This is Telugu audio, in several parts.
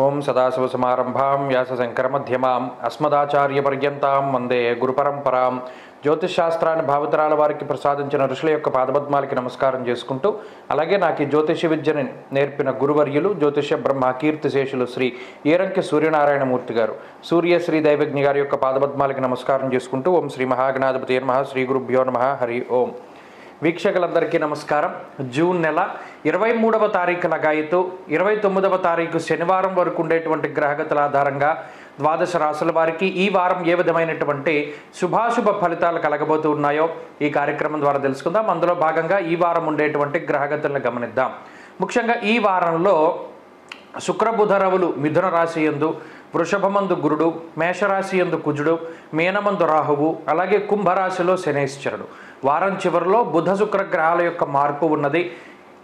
ఓం సదాశివసమారంభాం వ్యాసశంకరమధ్యమాం అస్మదాచార్యపర్యంతాం వందే గురుపరంపరాం. జ్యోతిషశాస్త్రాన్ని భావితరాల వారికి ప్రసాదించిన ఋషుల యొక్క పాదపద్మాలకి నమస్కారం చేసుకుంటూ, అలాగే నాకు ఈ జ్యోతిష విద్యని నేర్పిన గురువర్యులు జ్యోతిష బ్రహ్మ కీర్తిశేషులు శ్రీ ఈరంకి సూర్యనారాయణమూర్తి గారు, సూర్యశ్రీ దైవజ్ఞ గారి యొక్క పాదపద్మాలకి నమస్కారం చేసుకుంటూ, ఓం శ్రీ మహాగణాధిపతి నమః, శ్రీ గురుభ్యో నమః, హరి ఓం. వీక్షకులందరికీ నమస్కారం. జూన్ నెల 23వ తారీఖు లగాయితూ 29వ తారీఖు శనివారం వరకు ఉండేటువంటి గ్రహగతుల ఆధారంగా ద్వాదశ రాశుల వారికి ఈ వారం ఏ విధమైనటువంటి శుభాశుభ ఫలితాలు కలగబోతూ ఉన్నాయో ఈ కార్యక్రమం ద్వారా తెలుసుకుందాం. అందులో భాగంగా ఈ వారం ఉండేటువంటి గ్రహగతులను గమనిద్దాం. ముఖ్యంగా ఈ వారంలో శుక్రబుధ రవులు మిథున రాశి యందు, వృషభమందు గురుడు, మేషరాశి యందు కుజుడు, మీనమందు రాహువు, అలాగే కుంభరాశిలో శనేశ్వరుడు. వారం చివరిలో బుధ శుక్ర గ్రహాల యొక్క మార్పు ఉన్నది.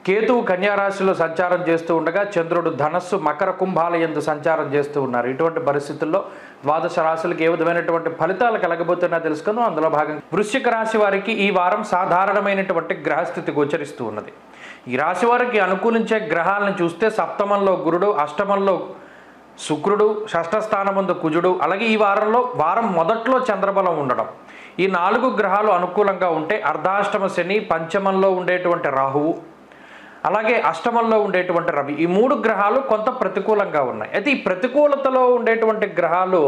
కేతువు కన్యారాశిలో సంచారం చేస్తూ ఉండగా చంద్రుడు ధనస్సు మకర కుంభాల యందు సంచారం చేస్తూ ఉన్నారు. ఇటువంటి పరిస్థితుల్లో ద్వాదశ రాశులకు ఏ విధమైనటువంటి ఫలితాలు కలగబోతున్నా తెలుసుకుందాం. అందులో భాగంగా వృశ్చిక రాశి వారికి ఈ వారం సాధారణమైనటువంటి గ్రహస్థితి గోచరిస్తూ ఉన్నది. ఈ రాశి వారికి అనుకూలించే గ్రహాలను చూస్తే సప్తమంలో గురుడు, అష్టమంలో శుక్రుడు, షష్ఠ స్థానమందు కుజుడు, అలాగే ఈ వారం మొదట్లో చంద్రబలం ఉండడం, ఈ 4 గ్రహాలు అనుకూలంగా ఉంటే అర్ధాష్టమ శని, పంచమంలో ఉండేటువంటి రాహువు, అలాగే అష్టమంలో ఉండేటువంటి రవి, ఈ 3 గ్రహాలు కొంత ప్రతికూలంగా ఉన్నాయి. అయితే ఈ ప్రతికూలతలో ఉండేటువంటి గ్రహాలు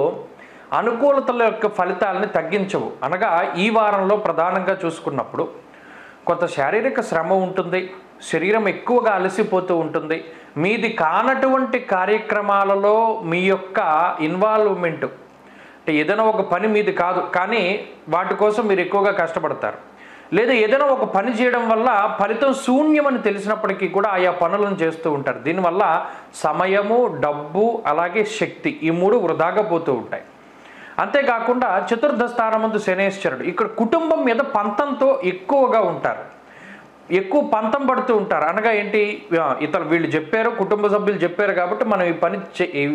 అనుకూలతల యొక్క ఫలితాలని తగ్గించవు. అనగా ఈ వారంలో ప్రధానంగా చూసుకున్నప్పుడు కొంత శారీరక శ్రమ ఉంటుంది, శరీరం ఎక్కువగా అలసిపోతూ ఉంటుంది. మీది కానటువంటి కార్యక్రమాలలో మీ యొక్క ఇన్వాల్వ్మెంట్, అంటే ఏదైనా ఒక పని మీది కాదు కానీ వాటి కోసం మీరు ఎక్కువగా కష్టపడతారు, లేదా ఏదైనా ఒక పని చేయడం వల్ల ఫలితం శూన్యమని తెలిసినప్పటికీ కూడా ఆయా పనులను చేస్తూ ఉంటారు. దీనివల్ల సమయము, డబ్బు, అలాగే శక్తి, ఈ 3 వృధాగా పోతూ ఉంటాయి. అంతేకాకుండా చతుర్థ స్థానమందు శనేశ్వరుడు, ఇక్కడ కుటుంబం మీద పంతంతో ఎక్కువగా ఉంటారు, ఎక్కువ పంతం పడుతూ ఉంటారు. అనగా ఏంటి, వీళ్ళు చెప్పారు, కుటుంబ సభ్యులు చెప్పారు కాబట్టి మనం ఈ పని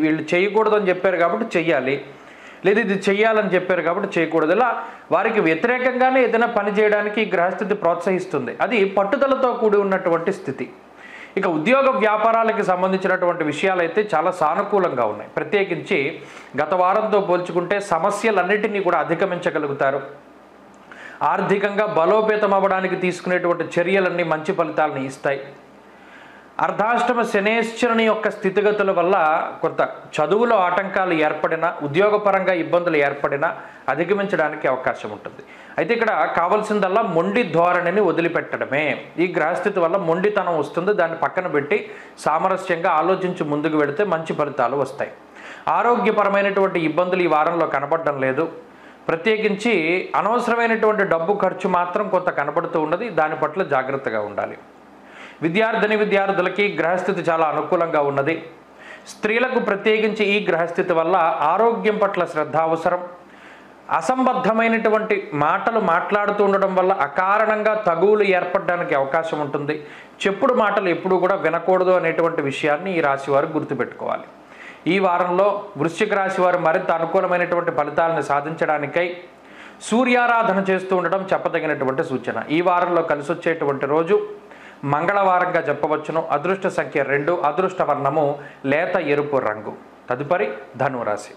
వీళ్ళు చేయకూడదు అని చెప్పారు కాబట్టి చెయ్యాలి, లేదా ఇది చెయ్యాలని చెప్పారు కాబట్టి చేయకూడదు. ఇలా వారికి వ్యతిరేకంగానే ఏదైనా పని చేయడానికి ఈ గ్రహస్థితి ప్రోత్సహిస్తుంది. అది పట్టుదలతో కూడి ఉన్నటువంటి స్థితి. ఇక ఉద్యోగ వ్యాపారాలకి సంబంధించినటువంటి విషయాలు అయితే చాలా సానుకూలంగా ఉన్నాయి. ప్రత్యేకించి గత వారంతో పోల్చుకుంటే సమస్యలన్నిటినీ కూడా అధిగమించగలుగుతారు. ఆర్థికంగా బలోపేతం అవ్వడానికి తీసుకునేటువంటి చర్యలన్నీ మంచి ఫలితాలను ఇస్తాయి. అర్ధాష్టమ శనేశ్వరుని యొక్క స్థితిగతుల వల్ల కొంత చదువులో ఆటంకాలు ఏర్పడినా, ఉద్యోగపరంగా ఇబ్బందులు ఏర్పడినా అధిగమించడానికి అవకాశం ఉంటుంది. అయితే ఇక్కడ కావాల్సిందల్లా మొండి ధోరణిని వదిలిపెట్టడమే. ఈ గ్రహస్థితి వల్ల మొండితనం వస్తుంది, దాన్ని పక్కన పెట్టి సామరస్యంగా ఆలోచించి ముందుకు వెళితే మంచి ఫలితాలు వస్తాయి. ఆరోగ్యపరమైనటువంటి ఇబ్బందులు ఈ వారంలో కనపడడం లేదు. ప్రత్యేకించి అనవసరమైనటువంటి డబ్బు ఖర్చు మాత్రం కొంత కనబడుతూ ఉన్నది, దాని పట్ల జాగ్రత్తగా ఉండాలి. విద్యార్థులకి గ్రహస్థితి చాలా అనుకూలంగా ఉన్నది. స్త్రీలకు ప్రత్యేకించి ఈ గ్రహస్థితి వల్ల ఆరోగ్యం పట్ల శ్రద్ధ అవసరం. అసంబద్ధమైనటువంటి మాటలు మాట్లాడుతూ ఉండడం వల్ల అకారణంగా తగువులు ఏర్పడడానికి అవకాశం ఉంటుంది. చెప్పుడు మాటలు ఎప్పుడూ కూడా వినకూడదు అనేటువంటి విషయాన్ని ఈ రాశి వారు గుర్తుపెట్టుకోవాలి. ఈ వారంలో వృశ్చిక రాశి వారు మరింత అనుకూలమైనటువంటి ఫలితాలను సాధించడానికై సూర్యారాధన చేస్తూ ఉండడం చెప్పదగినటువంటి సూచన. ఈ వారంలో కలిసి వచ్చేటువంటి రోజు మంగళవారంగా చెప్పవచ్చును. అదృష్ట సంఖ్య 2, అదృష్ట వర్ణము లేత ఎరుపు రంగు. తదుపరి ధనురాశి.